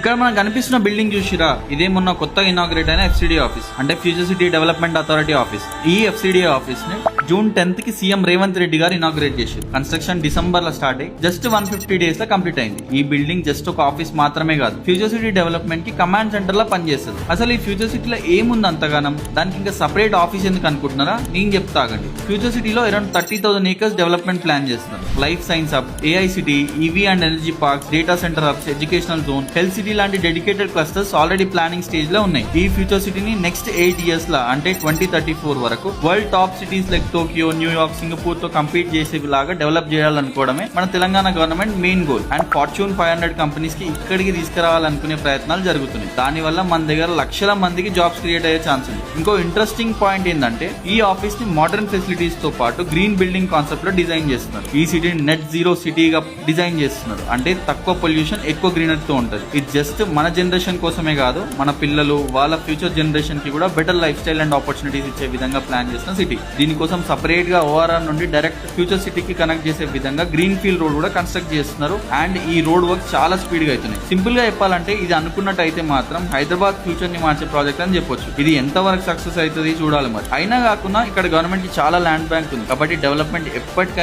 ఇక్కడ మనకు కనిపిస్తున్న బిల్డింగ్ చూసిరా, ఇదే మొన్న కొత్తగా ఇనాగ్రేట్ అయిన FCDA ఆఫీస్, అంటే future city development authority office. ఈ FCDA ఆఫీస్ ని జూన్ 10th కి సీఎం రేవంత్ రెడ్డి గారు ఇనాగ్రేట్ చేశారు. కన్స్ట్రక్షన్ డిసెంబర్ లో స్టార్ట్ అయ్యి జస్ట్ 150 days లో కంప్లీట్ అయింది. ఈ బిల్డింగ్ జస్ట్ ఒక ఆఫీస్ మాత్రమే కాదు, ఫ్యూచర్ సిటీ డెవలప్మెంట్ కి కమాండ్ సెంటర్ లా పనిచేస్తుంది. అసలు ఈ ఫ్యూచర్ సిటీలో ఏముంది అంతగానం, దానికి ఇంకా సపరేట్ ఆఫీస్ ఎందుకు అనుకుంటున్నారా? నేను చెప్తాగండి. ఫ్యూచర్ సిటీలో అరౌండ్ 30,000 acres డెవలప్మెంట్ ప్లాన్ చేస్తున్నారు. Life science hub, AI city, EV and energy parks, data centre hubs, educational zone, health city లాంటి dedicated clusters already planning stage లో ఉన్నాయి. ఈ ఫ్యూచర్ సిటీని నెక్స్ట్ 8 years లా, అంటే 2034 వరకు world top cities like Tokyo, New York, Singapore తో compete చేసేలాగా develop చేయాలనుకోవడమే మన Telangana government main goal. And fortune 500 companies కి ఇక్కడికి తీసుకురావాలనుకునే ప్రయత్నాలు జరుగుతున్నాయి. దానివల్ల మన దగ్గర లక్షల మందికి జాబ్స్ క్రియేట్ అయ్యే ఛాన్స్ ఉంది. ఇంకో ఇంట్రెస్టింగ్ పాయింట్ ఏంటంటే, ఈ ఆఫీస్ ని మోడర్న్ ఫెసిలిటీస్ తో పాటు గ్రీన్ బిల్డింగ్ కాన్సెప్ట్ లో డిజైన్ చేస్తున్నారు. ఈ సిటీని నెట్ జీరో సిటీగా డిజైన్ చేస్తున్నారు, అంటే తక్కువ పొల్యూషన్, ఎక్కువ గ్రీనరీ తో ఉంటుంది. ఇది జస్ట్ మన జనరేషన్ కోసమే కాదు, మన పిల్లలు, వాళ్ళ ఫ్యూచర్ జనరేషన్ కి కూడా better life style and opportunities ఇచ్చే విధంగా ప్లాన్ చేసిన సిటీ. దీనికోసం సపరేట్ గా ORR నుండి డైరెక్ట్ ఫ్యూచర్ సిటీకి కనెక్ట్ చేసే విధంగా గ్రీన్ ఫీల్డ్ రోడ్ కూడా కన్స్ట్రక్ట్ చేస్తున్నారు. అండ్ ఈ రోడ్ వర్క్ చాలా స్పీడ్ గా అవుతున్నాయి. సింపుల్ గా చెప్పాలంటే, ఇది అనుకున్నట్టు అయితే మాత్రం హైదరాబాద్ ఫ్యూచర్ ని మార్చే ప్రాజెక్ట్ అని చెప్పొచ్చు. ఇది ఎంత వరకు సక్సెస్ అవుతుంది చూడాలి. మరి అయినా కాకుండా ఇక్కడ గవర్నమెంట్ కి చాలా ల్యాండ్ బ్యాంక్ ఉంది, కాబట్టి డెవలప్మెంట్ ఎప్పటికైనా